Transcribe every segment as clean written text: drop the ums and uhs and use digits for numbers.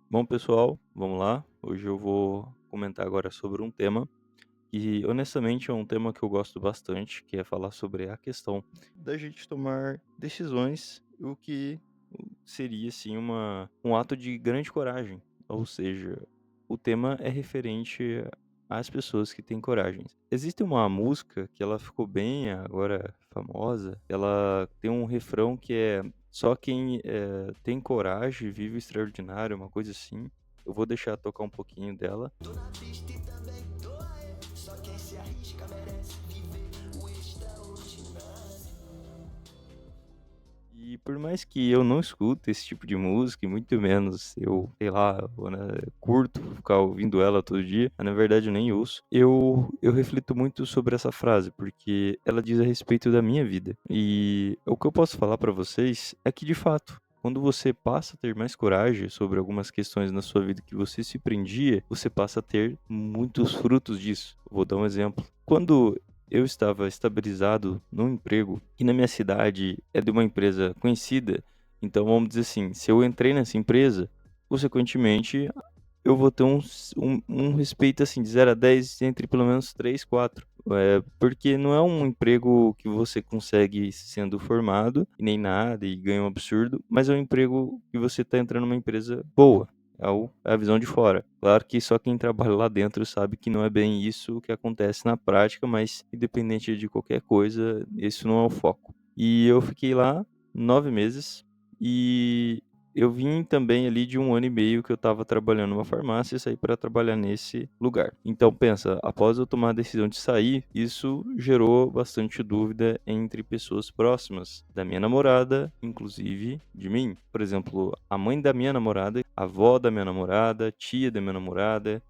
Bom, pessoal, vamos lá. Hoje eu vou comentar agora sobre um tema que, honestamente, é um tema que eu gosto bastante, que é falar sobre a questão da gente tomar decisões, o que seria, assim, um ato de grande coragem. Ou seja, o tema é referente às pessoas que têm coragem. Existe uma música que ela ficou bem agora famosa, ela tem um refrão que é só quem tem coragem vive o extraordinário, uma coisa assim. Eu vou deixar tocar um pouquinho dela. Tô na pista e também tô aí. Só quem se arrisca merece viver o extraordinário. E por mais que eu não escute esse tipo de música, e muito menos eu, sei lá, curto ficar ouvindo ela todo dia, na verdade eu nem ouço, eu reflito muito sobre essa frase, porque ela diz a respeito da minha vida. E o que eu posso falar pra vocês é que, de fato, quando você passa a ter mais coragem sobre algumas questões na sua vida que você se prendia, você passa a ter muitos frutos disso. Vou dar um exemplo. Quando eu estava estabilizado num emprego que na minha cidade é de uma empresa conhecida, então vamos dizer assim, se eu entrei nessa empresa, consequentemente eu vou ter um respeito assim de 0 a 10 entre pelo menos 3, 4. Porque não é um emprego que você consegue sendo formado e nem nada e ganha um absurdo, mas é um emprego que você está entrando numa empresa boa. É a visão de fora. Claro que só quem trabalha lá dentro sabe que não é bem isso que acontece na prática, mas independente de qualquer coisa, isso não é o foco. E eu fiquei lá 9 meses e eu vim também ali de 1 ano e meio que eu estava trabalhando numa farmácia e saí para trabalhar nesse lugar. Então pensa, após eu tomar a decisão de sair, isso gerou bastante dúvida entre pessoas próximas da minha namorada, inclusive de mim. Por exemplo, a mãe da minha namorada, a avó da minha namorada, tia da minha namorada,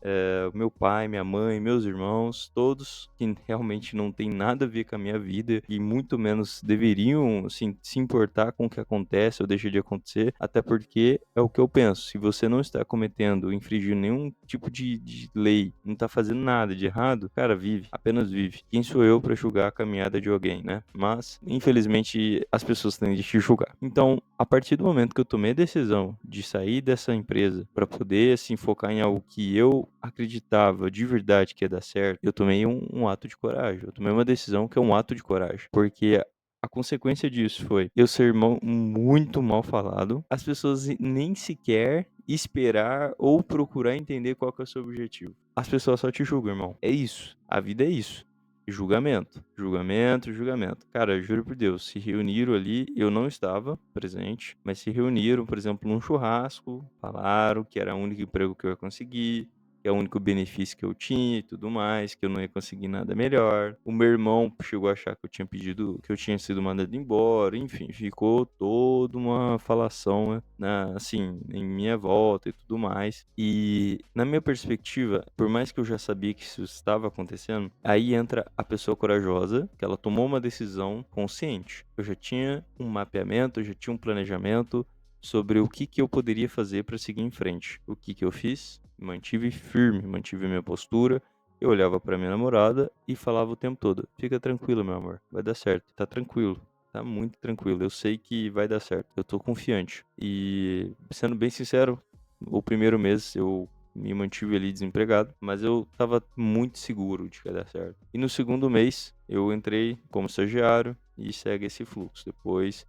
o meu pai, minha mãe, meus irmãos, todos que realmente não tem nada a ver com a minha vida e muito menos deveriam, assim, se importar com o que acontece ou deixa de acontecer, até porque é o que eu penso, se você não está cometendo, infringindo nenhum tipo de lei, não está fazendo nada de errado, cara, vive, apenas vive. Quem sou eu para julgar a caminhada de alguém, né? Mas, infelizmente, as pessoas tendem a te julgar. Então, a partir do momento que eu tomei a decisão de sair dessa empresa para poder, assim, focar em algo que eu acreditava de verdade que ia dar certo, eu tomei um ato de coragem. Eu tomei uma decisão que é um ato de coragem. Porque a consequência disso foi eu ser muito mal falado, as pessoas nem sequer esperar ou procurar entender qual que é o seu objetivo. As pessoas só te julgam, irmão. É isso. A vida é isso. Julgamento, julgamento, julgamento. Cara, juro por Deus, se reuniram ali, eu não estava presente, mas se reuniram, por exemplo, num churrasco, falaram que era o único emprego que eu ia conseguir, que é o único benefício que eu tinha e tudo mais, que eu não ia conseguir nada melhor. O meu irmão chegou a achar que eu tinha pedido, que eu tinha sido mandado embora, enfim, ficou toda uma falação, né, assim, em minha volta e tudo mais. E na minha perspectiva, por mais que eu já sabia que isso estava acontecendo, aí entra a pessoa corajosa, que ela tomou uma decisão consciente. Eu já tinha um mapeamento, eu já tinha um planejamento sobre o que eu poderia fazer para seguir em frente. O que eu fiz? Mantive firme, mantive minha postura. Eu olhava para minha namorada e falava o tempo todo: "Fica tranquilo, meu amor, vai dar certo. Tá tranquilo, tá muito tranquilo. Eu sei que vai dar certo. Eu tô confiante". E sendo bem sincero, o primeiro mês eu me mantive ali desempregado, mas eu estava muito seguro de que ia dar certo. E no segundo mês eu entrei como estagiário e segue esse fluxo. Depois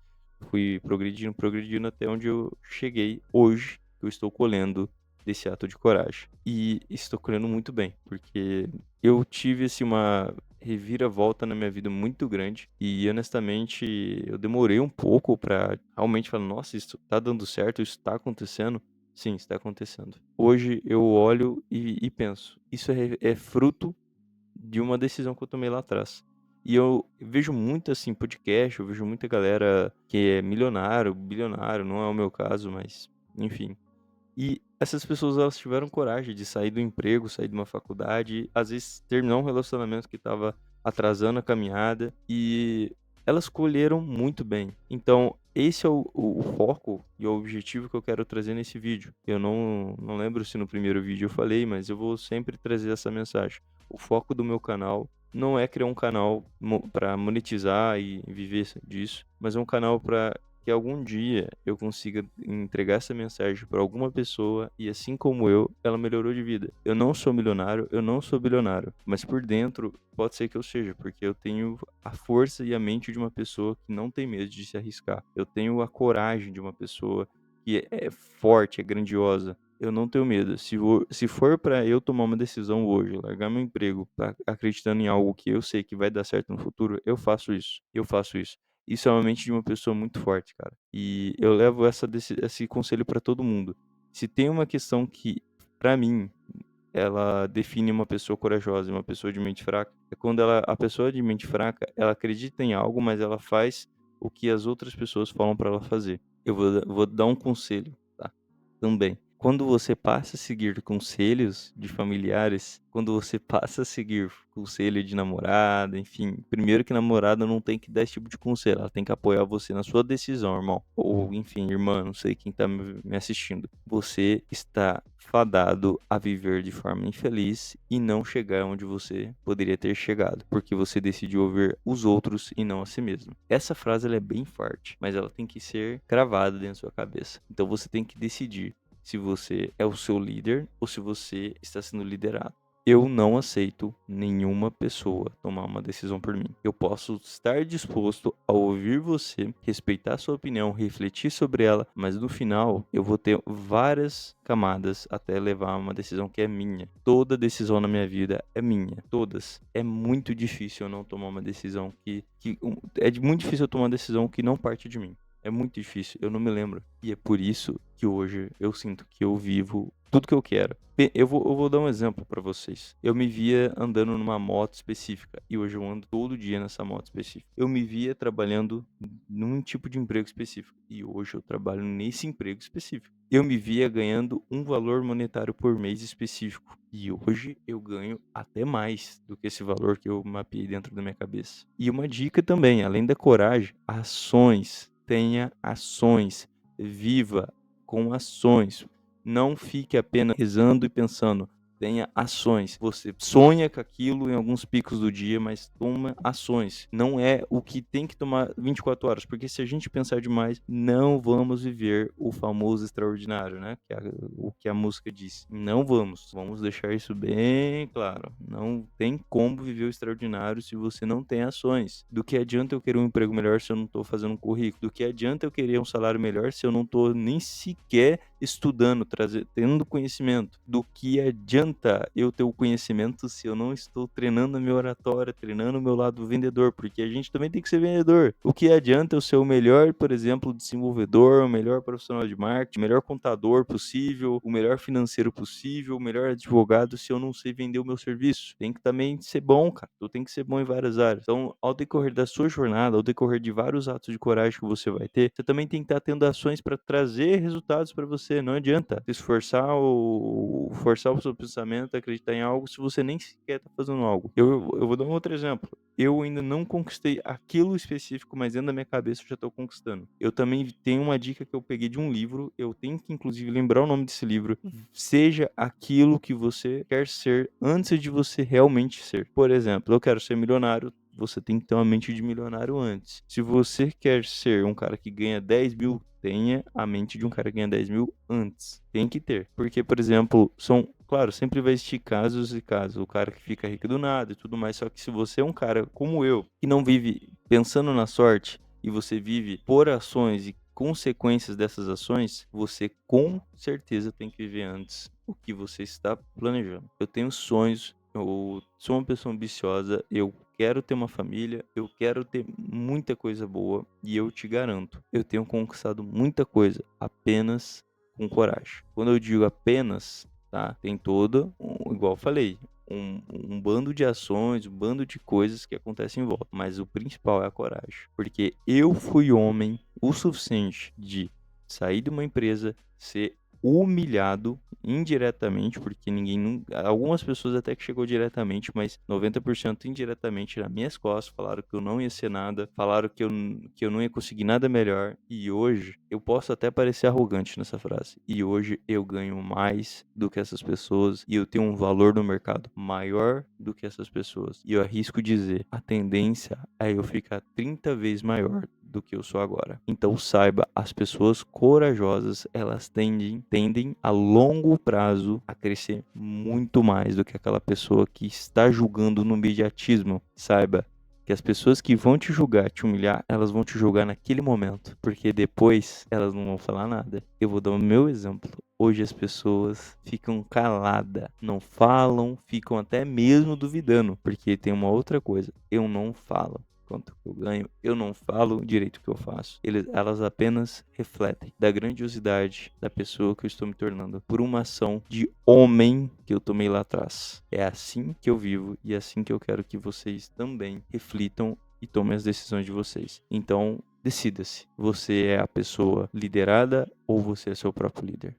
fui progredindo, progredindo até onde eu cheguei hoje, que eu estou colhendo desse ato de coragem. E estou colhendo muito bem, porque eu tive assim uma reviravolta na minha vida muito grande e honestamente eu demorei um pouco pra realmente falar: "Nossa, isso tá dando certo, isso tá acontecendo". Sim, está acontecendo. Hoje eu olho e penso: "Isso é fruto de uma decisão que eu tomei lá atrás". E eu vejo muito, assim, podcast, eu vejo muita galera que é milionário, bilionário, não é o meu caso, mas enfim. E essas pessoas elas tiveram coragem de sair do emprego, sair de uma faculdade, às vezes terminar um relacionamento que estava atrasando a caminhada e elas colheram muito bem. Então, esse é o foco e o objetivo que eu quero trazer nesse vídeo. Eu não lembro se no primeiro vídeo eu falei, mas eu vou sempre trazer essa mensagem. O foco do meu canal não é criar um canal para monetizar e viver disso, mas é um canal para que algum dia eu consiga entregar essa mensagem para alguma pessoa e, assim como eu, ela melhorou de vida. Eu não sou milionário, eu não sou bilionário, mas por dentro pode ser que eu seja, porque eu tenho a força e a mente de uma pessoa que não tem medo de se arriscar. Eu tenho a coragem de uma pessoa que é forte, é grandiosa. Eu não tenho medo. Se for para eu tomar uma decisão hoje, largar meu emprego, acreditando em algo que eu sei que vai dar certo no futuro, eu faço isso. Eu faço isso. Isso é uma mente de uma pessoa muito forte, cara. E eu levo esse conselho para todo mundo. Se tem uma questão que, para mim, ela define uma pessoa corajosa e uma pessoa de mente fraca, é quando a pessoa de mente fraca, ela acredita em algo, mas ela faz o que as outras pessoas falam para ela fazer. Eu vou dar um conselho, tá? Também. Quando você passa a seguir conselhos de familiares, quando você passa a seguir conselho de namorada, enfim, primeiro que namorada não tem que dar esse tipo de conselho, ela tem que apoiar você na sua decisão, irmão. Ou, enfim, irmã, não sei quem tá me assistindo. Você está fadado a viver de forma infeliz e não chegar onde você poderia ter chegado, porque você decidiu ouvir os outros e não a si mesmo. Essa frase ela é bem forte, mas ela tem que ser cravada dentro da sua cabeça. Então você tem que decidir se você é o seu líder ou se você está sendo liderado. Eu não aceito nenhuma pessoa tomar uma decisão por mim. Eu posso estar disposto a ouvir você, respeitar sua opinião, refletir sobre ela, mas no final eu vou ter várias camadas até levar a uma decisão que é minha. Toda decisão na minha vida é minha, todas. É muito difícil eu não tomar uma decisão muito difícil eu tomar uma decisão que não parte de mim. É muito difícil, eu não me lembro. E é por isso que hoje eu sinto que eu vivo tudo que eu quero. Eu vou dar um exemplo para vocês. Eu me via andando numa moto específica e hoje eu ando todo dia nessa moto específica. Eu me via trabalhando num tipo de emprego específico e hoje eu trabalho nesse emprego específico. Eu me via ganhando um valor monetário por mês específico e hoje eu ganho até mais do que esse valor que eu mapeei dentro da minha cabeça. E uma dica também, além da coragem, ações. Tenha ações. Viva com ações. Não fique apenas rezando e pensando. Tenha ações. Você sonha com aquilo em alguns picos do dia, mas toma ações. Não é o que tem que tomar 24 horas, porque se a gente pensar demais, não vamos viver o famoso extraordinário, né? O que a música diz. Não vamos. Vamos deixar isso bem claro. Não tem como viver o extraordinário se você não tem ações. Do que adianta eu querer um emprego melhor se eu não estou fazendo um currículo? Do que adianta eu querer um salário melhor se eu não estou nem sequer estudando, tendo conhecimento? Do que adianta eu ter o conhecimento se eu não estou treinando a minha oratória, treinando o meu lado vendedor? Porque a gente também tem que ser vendedor. O que adianta eu ser o melhor, por exemplo, desenvolvedor, o melhor profissional de marketing, o melhor contador possível, o melhor financeiro possível, o melhor advogado se eu não sei vender o meu serviço? Tem que também ser bom, cara. Tu tem que ser bom em várias áreas. Então, ao decorrer da sua jornada, ao decorrer de vários atos de coragem que você vai ter, você também tem que estar tendo ações para trazer resultados para você. Não adianta se esforçar ou forçar o seu pensamento a acreditar em algo se você nem sequer está fazendo algo. Eu vou dar um outro exemplo. Eu ainda não conquistei aquilo específico, mas dentro da minha cabeça eu já estou conquistando. Eu também tenho uma dica que eu peguei de um livro, eu tenho que inclusive lembrar o nome desse livro. Seja aquilo que você quer ser antes de você realmente ser. Por exemplo, eu quero ser milionário, você tem que ter uma mente de milionário antes. Se você quer ser um cara que ganha 10 mil, tenha a mente de um cara que ganha 10 mil antes. Tem que ter. Porque, por exemplo, claro, sempre vai existir casos e casos. O cara que fica rico do nada e tudo mais. Só que se você é um cara como eu, que não vive pensando na sorte, e você vive por ações e consequências dessas ações, você com certeza tem que viver antes o que você está planejando. Eu tenho sonhos, eu sou uma pessoa ambiciosa, eu quero ter uma família, eu quero ter muita coisa boa e eu te garanto, eu tenho conquistado muita coisa apenas com coragem. Quando eu digo apenas, tá? Tem todo, igual eu falei, um bando de ações, um bando de coisas que acontecem em volta. Mas o principal é a coragem. Porque eu fui homem o suficiente de sair de uma empresa, ser humilhado indiretamente, porque algumas pessoas até que chegou diretamente, mas 90% indiretamente nas minhas costas, falaram que eu não ia ser nada, falaram que eu não ia conseguir nada melhor, e hoje eu posso até parecer arrogante nessa frase, e hoje eu ganho mais do que essas pessoas, e eu tenho um valor no mercado maior do que essas pessoas, e eu arrisco dizer, a tendência é eu ficar 30 vezes maior do que eu sou agora. Então saiba, as pessoas corajosas, elas tendem a longo prazo a crescer muito mais do que aquela pessoa que está julgando no imediatismo. Saiba que as pessoas que vão te julgar, te humilhar, elas vão te julgar naquele momento, porque depois elas não vão falar nada. Eu vou dar o meu exemplo. Hoje as pessoas ficam caladas, não falam, ficam até mesmo duvidando, porque tem uma outra coisa, eu não falo quanto que eu ganho, eu não falo direito o que eu faço. Elas apenas refletem da grandiosidade da pessoa que eu estou me tornando por uma ação de homem que eu tomei lá atrás. É assim que eu vivo e é assim que eu quero que vocês também reflitam e tomem as decisões de vocês. Então, decida-se. Você é a pessoa liderada ou você é seu próprio líder?